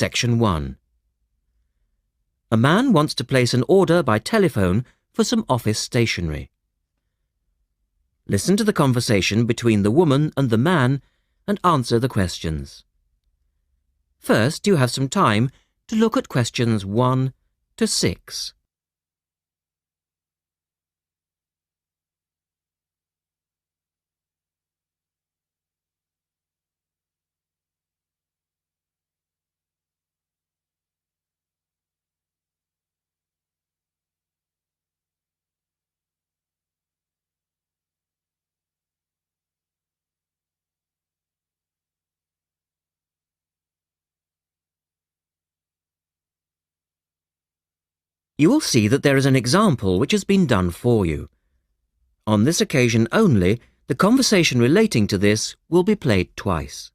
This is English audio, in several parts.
Section 1. A man wants to place an order by telephone for some office stationery. Listen to the conversation between the woman and the man and answer the questions. First, you have some time to look at questions 1 to 6. You will see that there is an example which has been done for you. On this occasion only, the conversation relating to this will be played twice.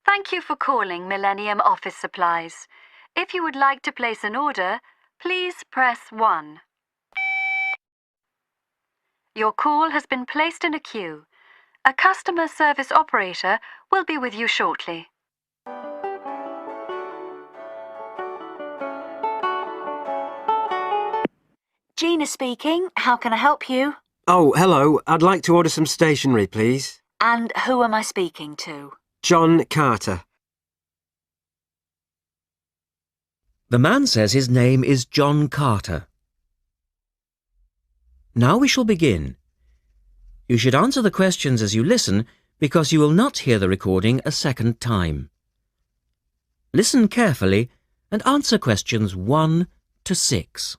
Thank you for calling Millennium Office Supplies. If you would like to place an order, please press 1. Your call has been placed in a queue. A customer service operator will be with you shortly. Gina speaking. How can I help you? Oh, hello. I'd like to order some stationery, please. And who am I speaking to? John Carter. The man says his name is John Carter. Now we shall begin. You should answer the questions as you listen because you will not hear the recording a second time. Listen carefully and answer questions 1 to 6.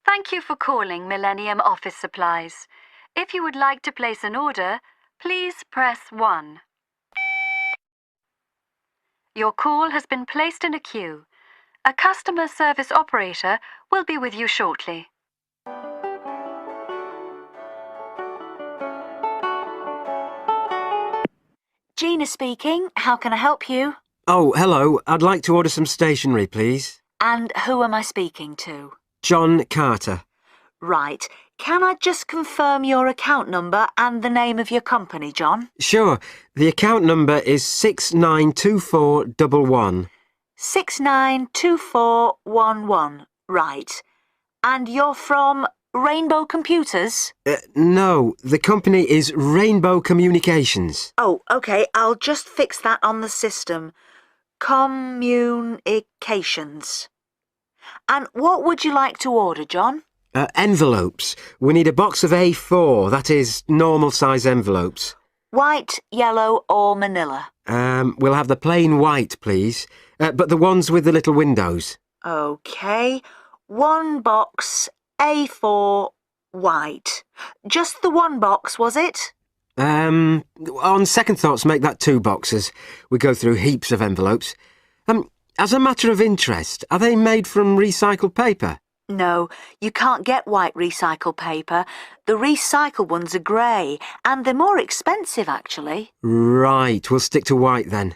Thank you for calling Millennium Office Supplies. If you would like to place an order, please press 1. Your call has been placed in a queue. A customer service operator will be with you shortly. Gina speaking. How can I help you? Oh, hello. I'd like to order some stationery, please. And who am I speaking to? John Carter. Right. Can I just confirm your account number and the name of your company, John? Sure. The account number is 692411. 692411. Right. And you're from Rainbow Computers? No, the company is Rainbow Communications. Oh, OK. I'll just fix that on the system. Communications. And what would you like to order, John? Envelopes. We need a box of A4, that is, normal size envelopes. White, yellow or manila? We'll have the plain white, please. But the ones with the little windows. OK. 1 box, A4, white. Just the 1 box, was it? On second thoughts, make that 2 boxes. We go through heaps of envelopes. As a matter of interest, are they made from recycled paper? No, you can't get white recycled paper. The recycled ones are grey, and they're more expensive, actually. Right, we'll stick to white then.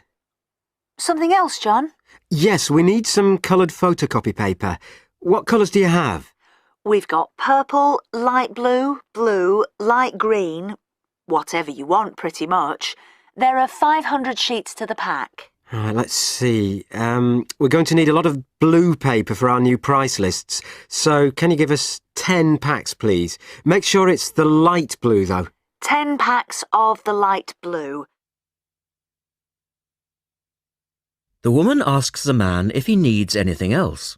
Something else, John? Yes, we need some coloured photocopy paper. What colours do you have? We've got purple, light blue, blue, light green, whatever you want, pretty much. There are 500 sheets to the pack. Right, let's see. We're going to need a lot of blue paper for our new price lists. So can you give us 10 packs, please? Make sure it's the light blue, though. 10 packs of the light blue. The woman asks the man if he needs anything else.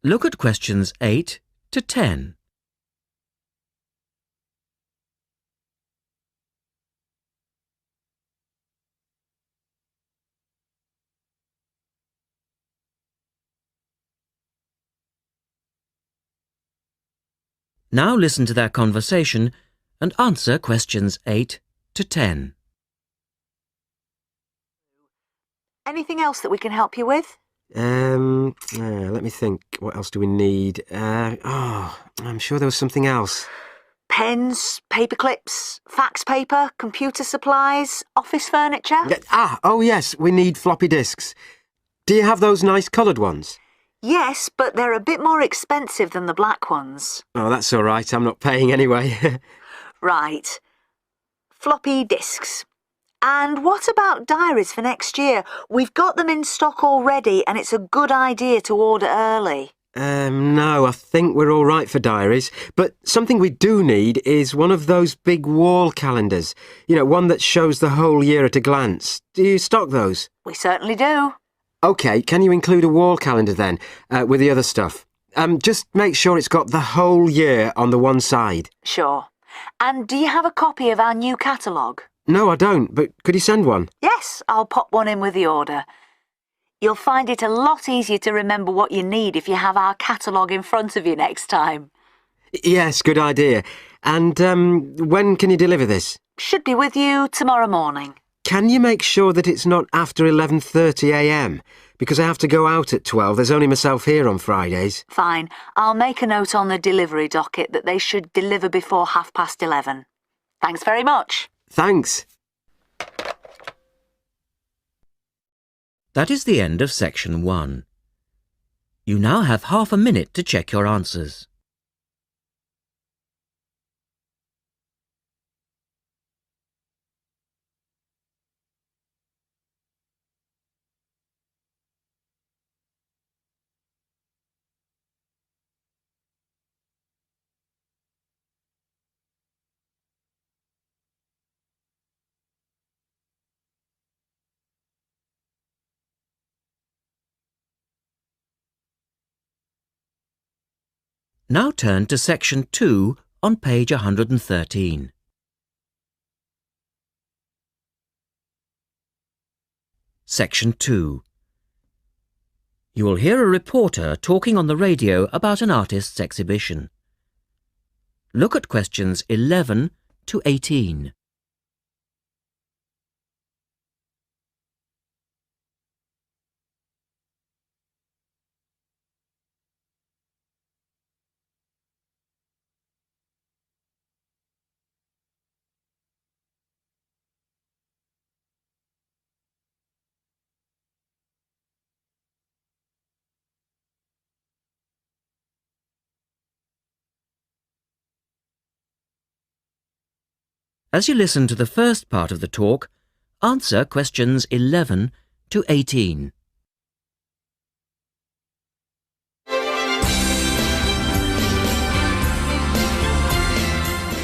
Look at questions 8 to 10. Now listen to their conversation and answer questions 8 to 10. Anything else that we can help you with? Let me think. What else do we need? I'm sure there was something else. Pens, paper clips, fax paper, computer supplies, office furniture. Oh yes, we need floppy disks. Do you have those nice coloured ones? Yes, but they're a bit more expensive than the black ones. Oh, that's all right. I'm not paying anyway. Right. Floppy disks. And what about diaries for next year? We've got them in stock already and it's a good idea to order early. No, I think we're all right for diaries. But something we do need is one of those big wall calendars. You know, one that shows the whole year at a glance. Do you stock those? We certainly do. OK, can you include a wall calendar then, with the other stuff? Just make sure it's got the whole year on the one side. Sure. And do you have a copy of our new catalogue? No, I don't, but could you send one? Yes, I'll pop one in with the order. You'll find it a lot easier to remember what you need if you have our catalogue in front of you next time. Yes, good idea. And when can you deliver this? Should be with you tomorrow morning. Can you make sure that it's not after 11:30am? Because I have to go out at 12. There's only myself here on Fridays. Fine. I'll make a note on the delivery docket that they should deliver before 11:30. Thanks very much. Thanks. That is the end of section 1. You now have half a minute to check your answers. Now turn to section 2 on page 113. Section 2. You will hear a reporter talking on the radio about an artist's exhibition. Look at questions 11 to 18. As you listen to the first part of the talk, answer questions 11 to 18.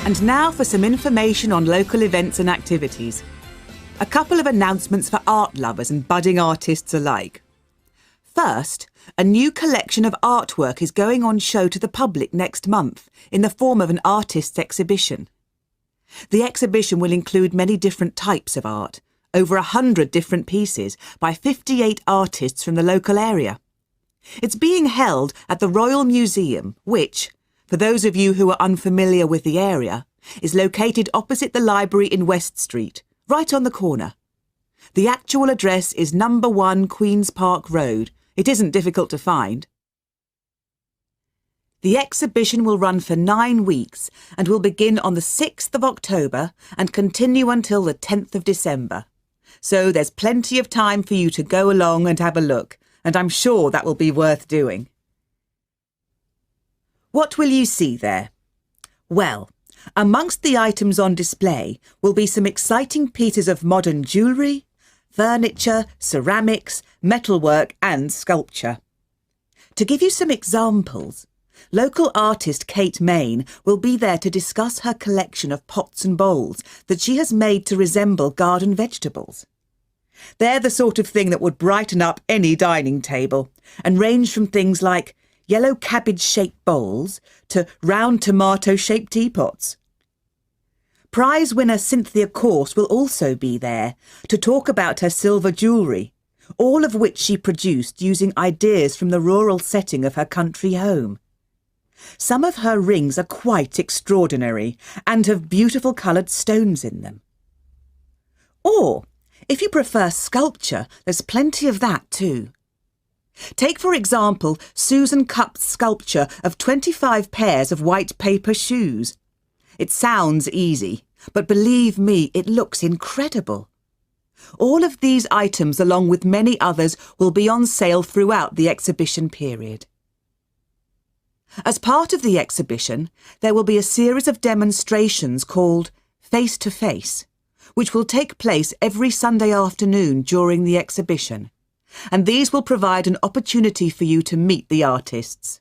And now for some information on local events and activities. A couple of announcements for art lovers and budding artists alike. First, a new collection of artwork is going on show to the public next month in the form of an artist's exhibition. The exhibition will include many different types of art, over 100 different pieces by 58 artists from the local area. It's being held at the Royal Museum, which, for those of you who are unfamiliar with the area, is located opposite the library in West Street, right on the corner. The actual address is number 1 Queen's Park Road. It isn't difficult to find. The exhibition will run for 9 weeks and will begin on the 6th of October and continue until the 10th of December. So there's plenty of time for you to go along and have a look, and I'm sure that will be worth doing. What will you see there? Well, amongst the items on display will be some exciting pieces of modern jewellery, furniture, ceramics, metalwork and sculpture. To give you some examples, local artist Kate Main will be there to discuss her collection of pots and bowls that she has made to resemble garden vegetables. They're the sort of thing that would brighten up any dining table and range from things like yellow cabbage-shaped bowls to round tomato-shaped teapots. Prize winner Cynthia Corse will also be there to talk about her silver jewellery, all of which she produced using ideas from the rural setting of her country home. Some of her rings are quite extraordinary and have beautiful coloured stones in them. Or, if you prefer sculpture, there's plenty of that too. Take, for example, Susan Cupp's sculpture of 25 pairs of white paper shoes. It sounds easy, but believe me, it looks incredible. All of these items, along with many others, will be on sale throughout the exhibition period. As part of the exhibition, there will be a series of demonstrations called Face to Face, which will take place every Sunday afternoon during the exhibition, and these will provide an opportunity for you to meet the artists.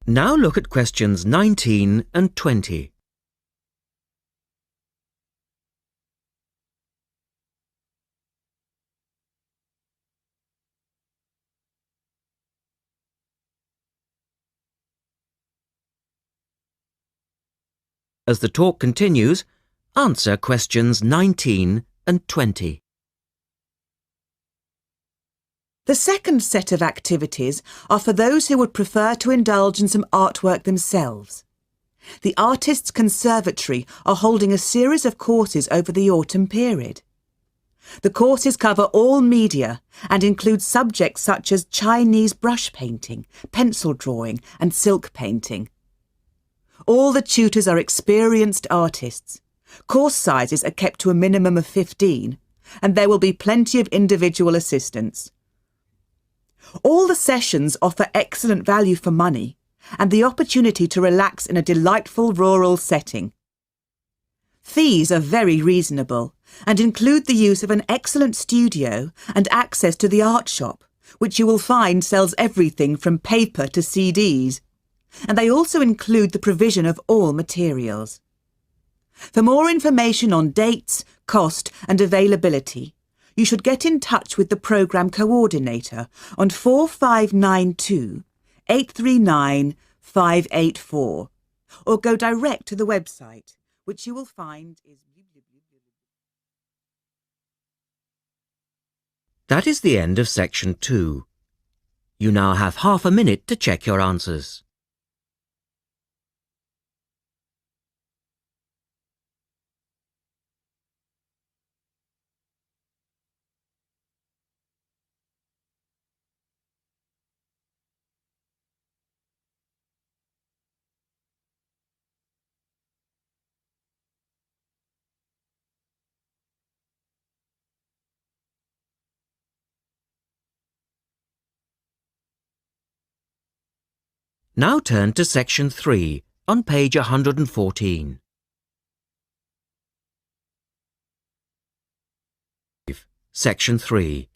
Now look at questions 19 and 20. As the talk continues, answer questions 19 and 20. The second set of activities are for those who would prefer to indulge in some artwork themselves. The Artists' Conservatory are holding a series of courses over the autumn period. The courses cover all media and include subjects such as Chinese brush painting, pencil drawing and silk painting. All the tutors are experienced artists. Course sizes are kept to a minimum of 15, and there will be plenty of individual assistance. All the sessions offer excellent value for money and the opportunity to relax in a delightful rural setting. Fees are very reasonable and include the use of an excellent studio and access to the art shop, which you will find sells everything from paper to CDs. And they also include the provision of all materials. For more information on dates, cost and availability, you should get in touch with the programme coordinator on 4592 839 584 or go direct to the website, which you will find is... That is the end of section 2. You now have half a minute to check your answers. Now turn to section 3 on page 114. Section 3.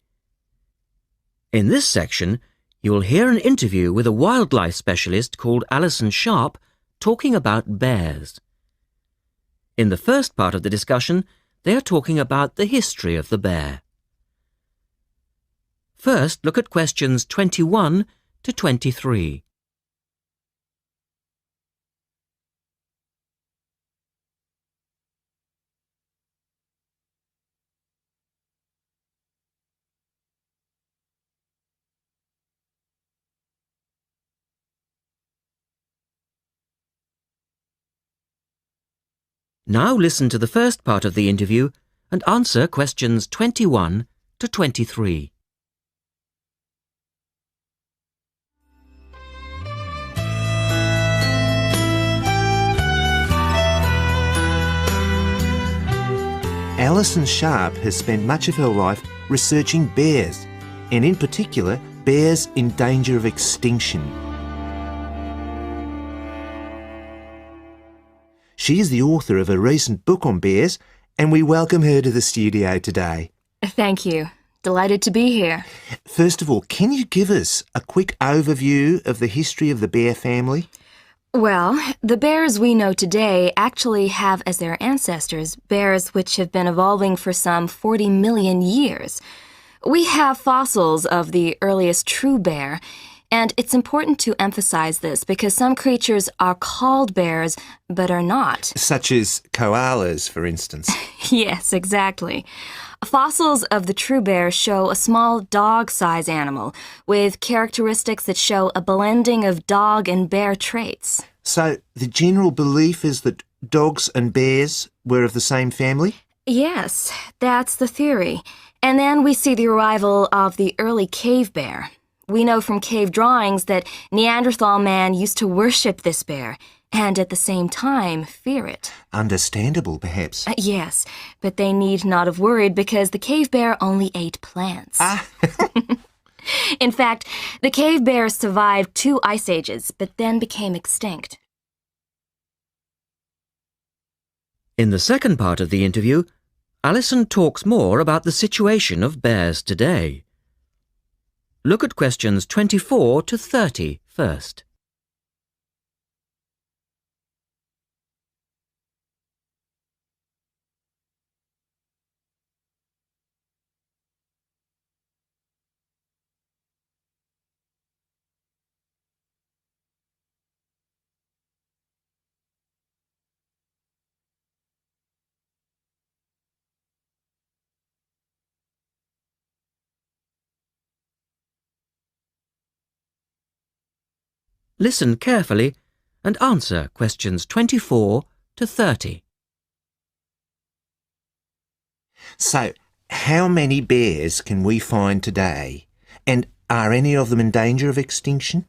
In this section, you will hear an interview with a wildlife specialist called Alison Sharp talking about bears. In the first part of the discussion, they are talking about the history of the bear. First, look at questions 21 to 23. Now listen to the first part of the interview and answer questions 21 to 23. Alison Sharp has spent much of her life researching bears, and in particular, bears in danger of extinction. She is the author of a recent book on bears, and we welcome her to the studio today. Thank you. Delighted to be here. First of all, can you give us a quick overview of the history of the bear family? Well, the bears we know today actually have as their ancestors bears which have been evolving for some 40 million years. We have fossils of the earliest true bear, and it's important to emphasize this because some creatures are called bears but are not. Such as koalas, for instance. Yes, exactly. Fossils of the true bear show a small dog-size animal with characteristics that show a blending of dog and bear traits. So the general belief is that dogs and bears were of the same family? Yes, that's the theory. And then we see the arrival of the early cave bear. We know from cave drawings that Neanderthal man used to worship this bear and at the same time fear it. Understandable, perhaps. Yes, but they need not have worried because the cave bear only ate plants. In fact, the cave bear survived 2 ice ages, but then became extinct. In the second part of the interview, Alison talks more about the situation of bears today. Look at questions 24 to 30 first. Listen carefully and answer questions 24 to 30. So, how many bears can we find today? And are any of them in danger of extinction?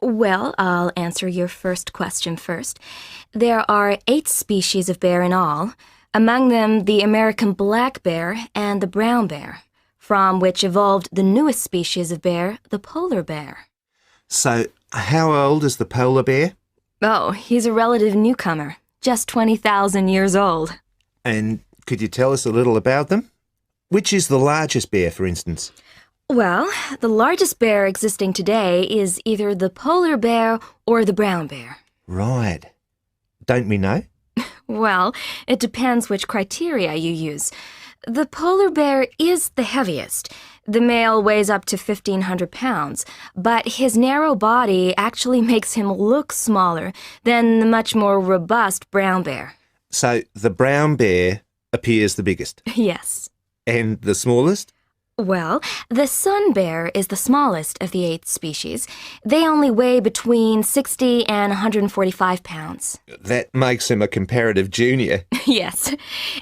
Well, I'll answer your first question first. There are 8 species of bear in all, among them the American black bear and the brown bear, from which evolved the newest species of bear, the polar bear. So, how old is the polar bear? Oh, he's a relative newcomer, just 20,000 years old. And could you tell us a little about them? Which is the largest bear, for instance? Well, the largest bear existing today is either the polar bear or the brown bear. Right. Don't we know? Well, it depends which criteria you use. The polar bear is the heaviest. The male weighs up to 1,500 pounds, but his narrow body actually makes him look smaller than the much more robust brown bear. So, the brown bear appears the biggest. Yes. And the smallest? Well, the sun bear is the smallest of the 8 species. They only weigh between 60 and 145 pounds. That makes him a comparative junior. Yes.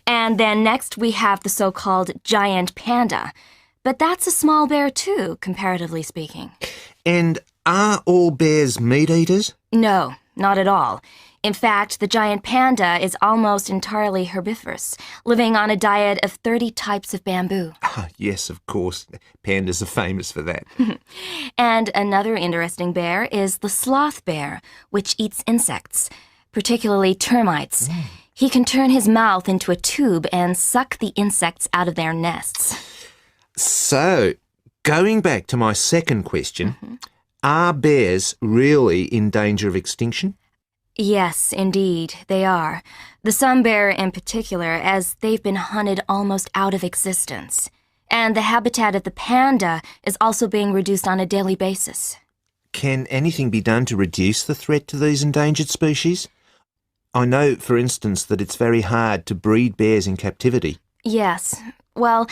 And then next we have the so-called giant panda. But that's a small bear too, comparatively speaking. And are all bears meat eaters? No, not at all. In fact, the giant panda is almost entirely herbivorous, living on a diet of 30 types of bamboo. Yes, of course. Pandas are famous for that. And another interesting bear is the sloth bear, which eats insects, particularly termites. He can turn his mouth into a tube and suck the insects out of their nests. So, going back to my second question, are bears really in danger of extinction? Yes, indeed, they are. The sun bear in particular, as they've been hunted almost out of existence. And the habitat of the panda is also being reduced on a daily basis. Can anything be done to reduce the threat to these endangered species? I know, for instance, that it's very hard to breed bears in captivity. Yes. Well,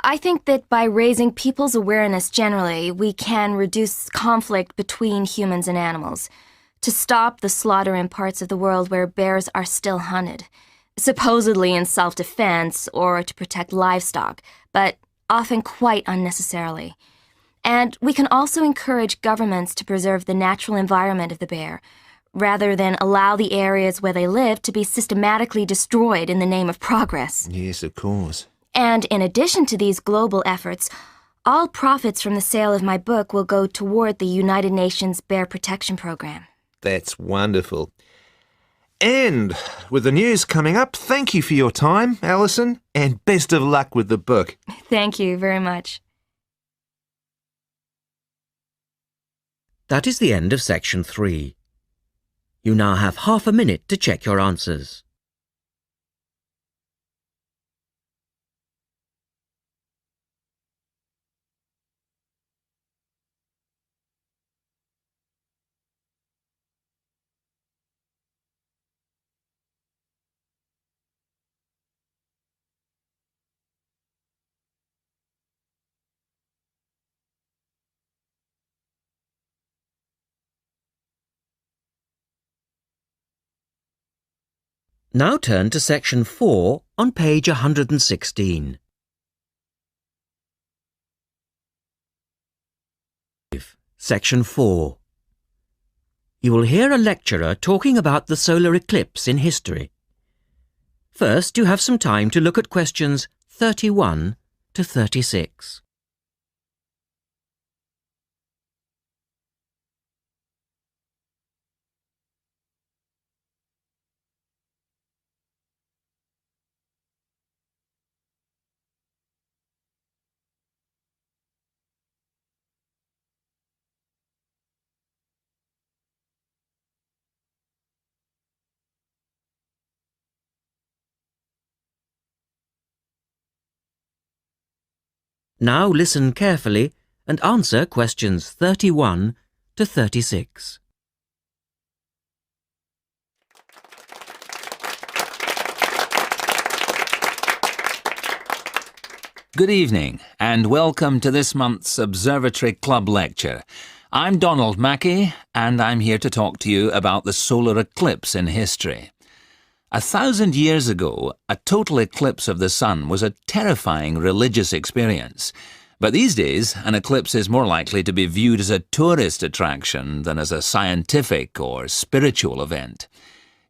I think that by raising people's awareness generally, we can reduce conflict between humans and animals, to stop the slaughter in parts of the world where bears are still hunted, supposedly in self-defense or to protect livestock, but often quite unnecessarily. And we can also encourage governments to preserve the natural environment of the bear, rather than allow the areas where they live to be systematically destroyed in the name of progress. Yes, of course. And in addition to these global efforts, all profits from the sale of my book will go toward the United Nations Bear Protection Program. That's wonderful. And with the news coming up, thank you for your time, Alison, and best of luck with the book. Thank you very much. That is the end of section 3. You now have half a minute to check your answers. Now turn to section 4 on page 116. Section 4. You will hear a lecturer talking about the solar eclipse in history. First, you have some time to look at questions 31 to 36. Now listen carefully and answer questions 31 to 36. Good evening and welcome to this month's Observatory Club lecture. I'm Donald Mackey and I'm here to talk to you about the solar eclipse in history. 1,000 years ago, a total eclipse of the sun was a terrifying religious experience. But these days, an eclipse is more likely to be viewed as a tourist attraction than as a scientific or spiritual event.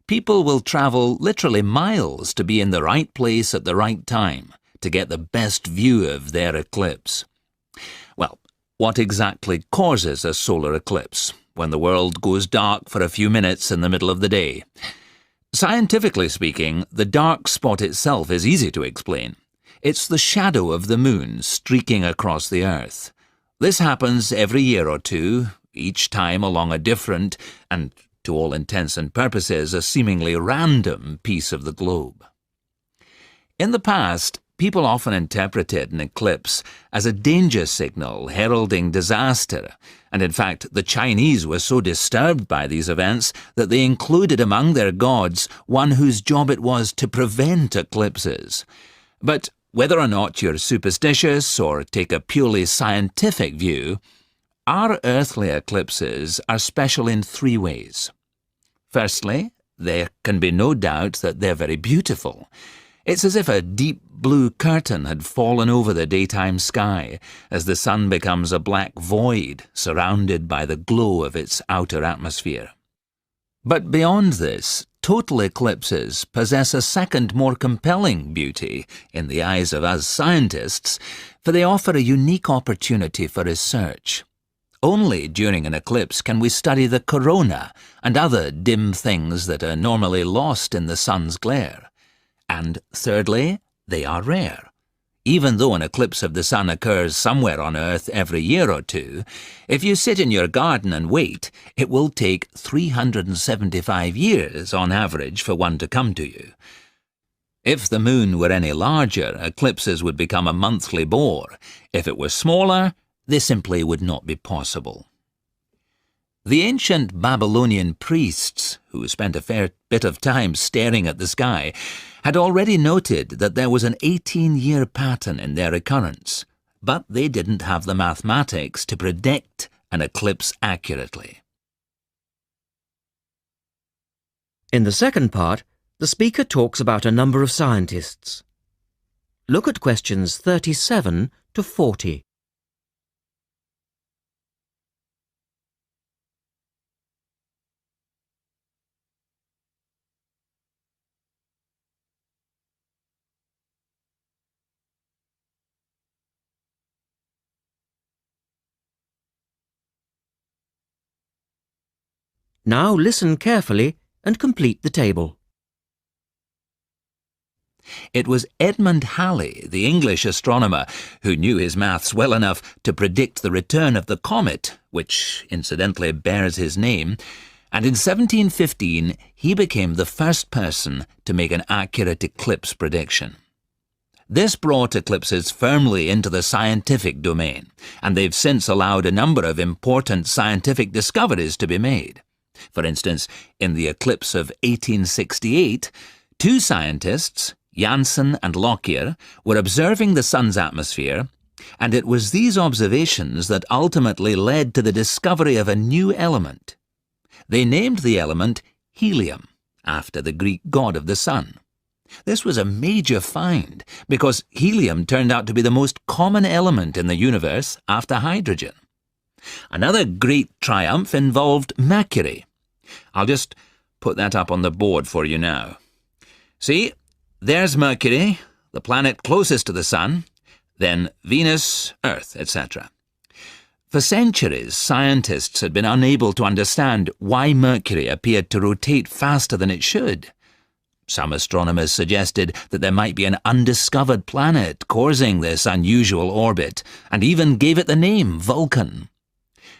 People will travel literally miles to be in the right place at the right time to get the best view of their eclipse. Well, what exactly causes a solar eclipse when the world goes dark for a few minutes in the middle of the day? Scientifically speaking, the dark spot itself is easy to explain. It's the shadow of the moon streaking across the Earth. This happens every year or two, each time along a different, and to all intents and purposes, a seemingly random piece of the globe. In the past, people often interpreted an eclipse as a danger signal heralding disaster, and in fact the Chinese were so disturbed by these events that they included among their gods one whose job it was to prevent eclipses. But whether or not you're superstitious or take a purely scientific view, our earthly eclipses are special in 3 ways. Firstly, there can be no doubt that they're very beautiful. It's as if a deep blue curtain had fallen over the daytime sky as the sun becomes a black void surrounded by the glow of its outer atmosphere. But beyond this, total eclipses possess a second, more compelling beauty in the eyes of us scientists, for they offer a unique opportunity for research. Only during an eclipse can we study the corona and other dim things that are normally lost in the sun's glare. And thirdly, they are rare. Even though an eclipse of the sun occurs somewhere on Earth every year or two, if you sit in your garden and wait, it will take 375 years on average for one to come to you. If the moon were any larger, eclipses would become a monthly bore. If it were smaller, they simply would not be possible. The ancient Babylonian priests, who spent a fair bit of time staring at the sky, had already noted that there was an 18-year pattern in their occurrence, but they didn't have the mathematics to predict an eclipse accurately. In the second part, the speaker talks about a number of scientists. Look at questions 37 to 40. Now listen carefully and complete the table. It was Edmund Halley, the English astronomer, who knew his maths well enough to predict the return of the comet, which incidentally bears his name, and in 1715 he became the first person to make an accurate eclipse prediction. This brought eclipses firmly into the scientific domain, and they've since allowed a number of important scientific discoveries to be made. For instance, in the eclipse of 1868, 2 scientists, Janssen and Lockyer, were observing the sun's atmosphere, and it was these observations that ultimately led to the discovery of a new element. They named the element helium, after the Greek god of the sun. This was a major find, because helium turned out to be the most common element in the universe after hydrogen. Another great triumph involved Mercury. I'll just put that up on the board for you now. See, there's Mercury, the planet closest to the Sun, then Venus, Earth, etc. For centuries, scientists had been unable to understand why Mercury appeared to rotate faster than it should. Some astronomers suggested that there might be an undiscovered planet causing this unusual orbit, and even gave it the name Vulcan.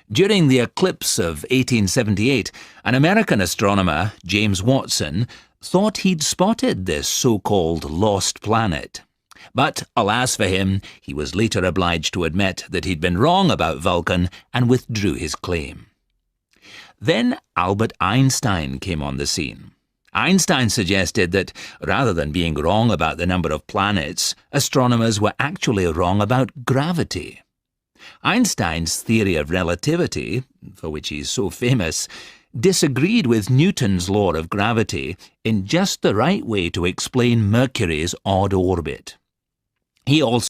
During the eclipse of 1878, an American astronomer, James Watson, thought he'd spotted this so-called lost planet. But, alas for him, he was later obliged to admit that he'd been wrong about Vulcan and withdrew his claim. Then Albert Einstein came on the scene. Einstein suggested that, rather than being wrong about the number of planets, astronomers were actually wrong about gravity. Einstein's theory of relativity, for which he's so famous, disagreed with Newton's law of gravity in just the right way to explain Mercury's odd orbit. He also